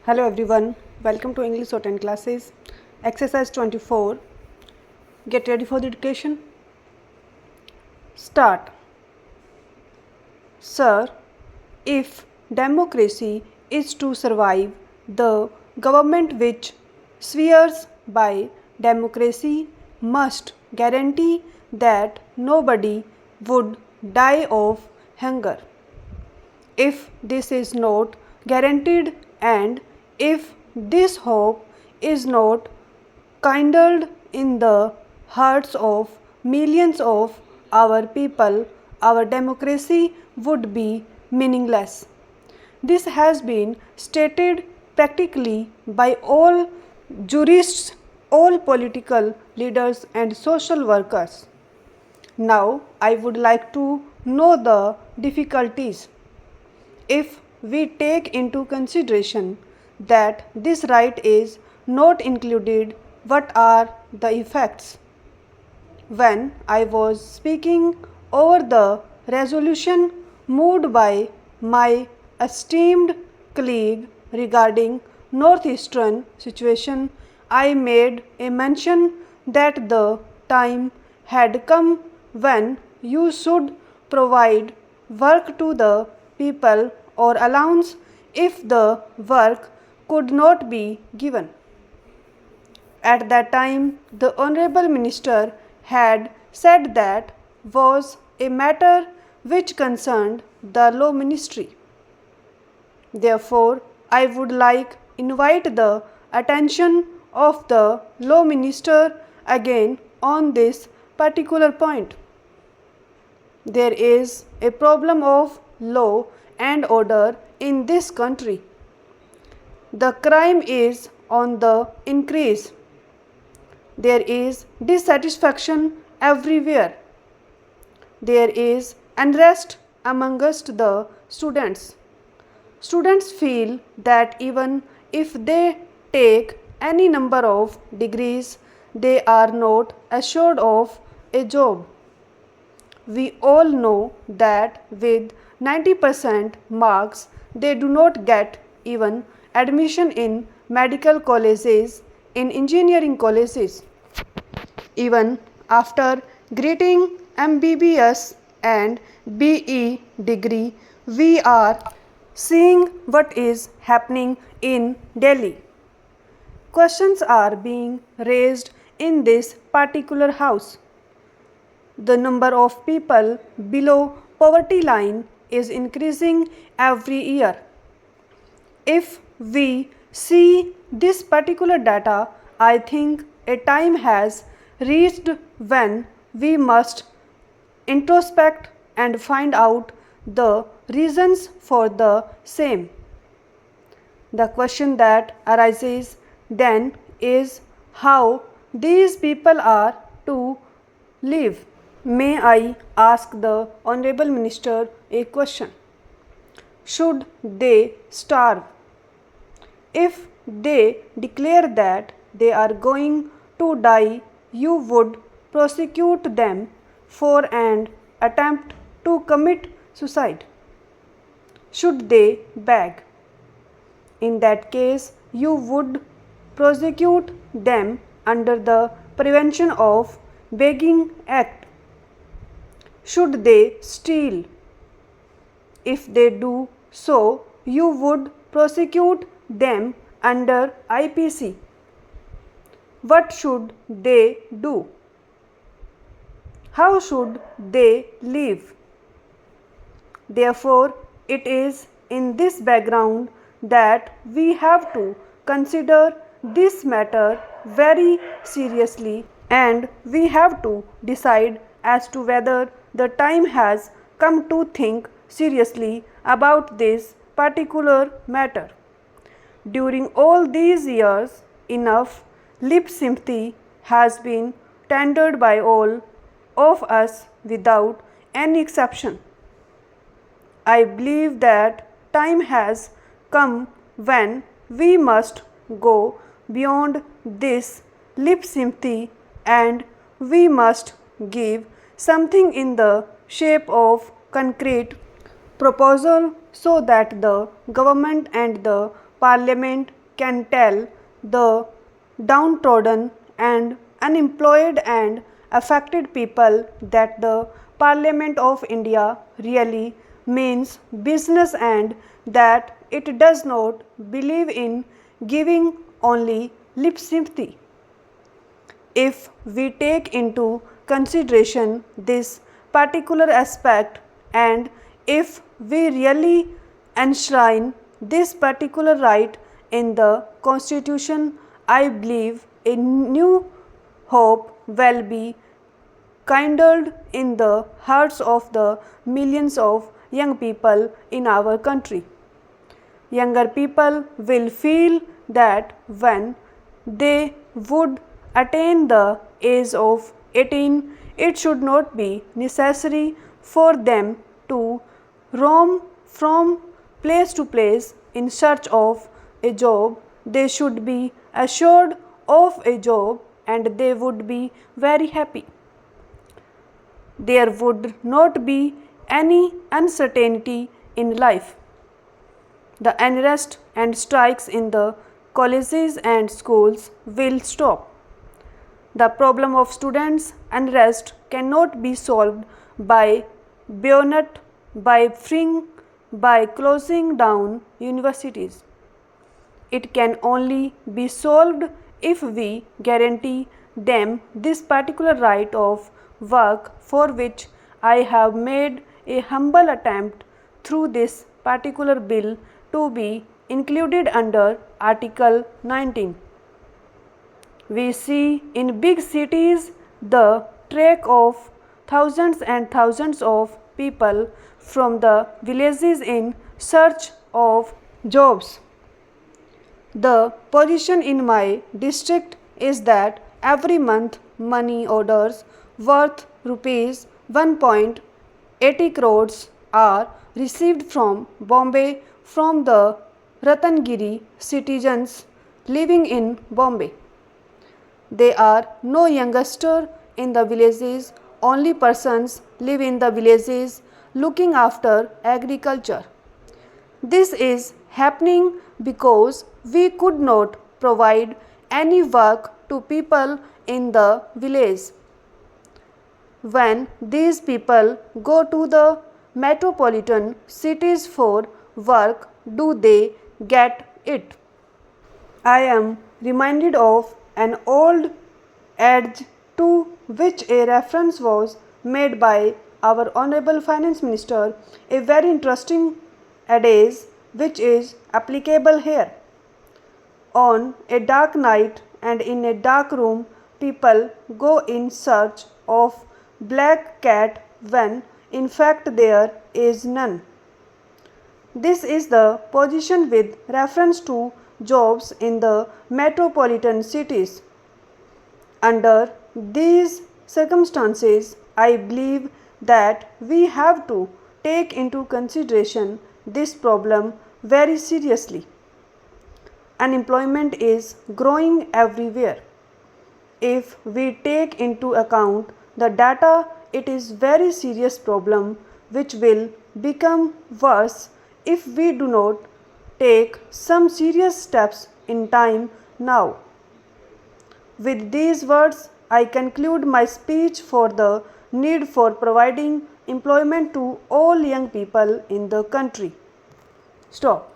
Hello everyone, welcome to English Shorthand classes. Exercise 24. Get ready for the dictation. Start. Sir, if democracy is to survive, the government which swears by democracy must guarantee that nobody would die of hunger. If this is not guaranteed and if this hope is not kindled in the hearts of millions of our people, our democracy would be meaningless. This has been stated practically by all jurists, all political leaders and social workers. Now I would like to know the difficulties. If we take into consideration that this right is not included, what are the effects? When I was speaking over the resolution moved by my esteemed colleague regarding northeastern situation, I made a mention that the time had come when you should provide work to the people or allowance if the work could not be given. At that time, the Honorable Minister had said that was a matter which concerned the Law Ministry. Therefore, I would like invite the attention of the Law Minister again on this particular point. There is a problem of law and order in this country. The crime is on the increase. There is dissatisfaction everywhere. There is unrest amongst the students. Students feel that even if they take any number of degrees, they are not assured of a job. We all know that with 90% marks, they do not get even admission in medical colleges, in engineering colleges. Even after getting MBBS and BE degree, we are seeing what is happening in Delhi. Questions are being raised in this particular house. The number of people below poverty line is increasing every year. If we see this particular data, I think a time has reached when we must introspect and find out the reasons for the same. The question that arises then is how these people are to live. May I ask the Honorable Minister a question? Should they starve? If they declare that they are going to die, you would prosecute them for an attempt to commit suicide. Should they beg? In that case, you would prosecute them under the Prevention of Begging Act. Should they steal? If they do so, you would prosecute them under IPC. What should they do? How should they live? Therefore, it is in this background that we have to consider this matter very seriously and we have to decide as to whether the time has come to think seriously about this particular matter. During all these years, enough lip sympathy has been tendered by all of us without any exception. I believe that time has come when we must go beyond this lip sympathy and we must give something in the shape of concrete proposal so that the government and the Parliament can tell the downtrodden and unemployed and affected people that the Parliament of India really means business and that it does not believe in giving only lip sympathy. If we take into consideration this particular aspect and if we really enshrine this particular right in the Constitution, I believe a new hope will be kindled in the hearts of the millions of young people in our country. Younger people will feel that when they would attain the age of 18, it should not be necessary for them to roam from place to place in search of a job. They should be assured of a job and they would be very happy. There would not be any uncertainty in life. The unrest and strikes in the colleges and schools will stop. The problem of students' unrest cannot be solved by bayonet, by freeing, by closing down universities. It can only be solved if we guarantee them this particular right of work, for which I have made a humble attempt through this particular bill to be included under Article 19. We see in big cities the trek of thousands and thousands of people from the villages in search of jobs. The position in my district is that every month money orders worth rupees 1.80 crores are received from Bombay from the Ratnagiri citizens living in Bombay. There are no youngsters in the villages, only persons live in the villages looking after agriculture. This is happening because we could not provide any work to people in the village. When these people go to the metropolitan cities for work, do they get it? I am reminded of an old adage to which a reference was made by our Honorable Finance Minister, a very interesting adage which is applicable here. On a dark night and in a dark room, people go in search of black cat when in fact there is none. This is the position with reference to jobs in the metropolitan cities. Under these circumstances, I believe that we have to take into consideration this problem very seriously. Unemployment is growing everywhere. If we take into account the data, it is very serious problem which will become worse if we do not take some serious steps in time now. With these words, I conclude my speech for the need for providing employment to all young people in the country. Stop.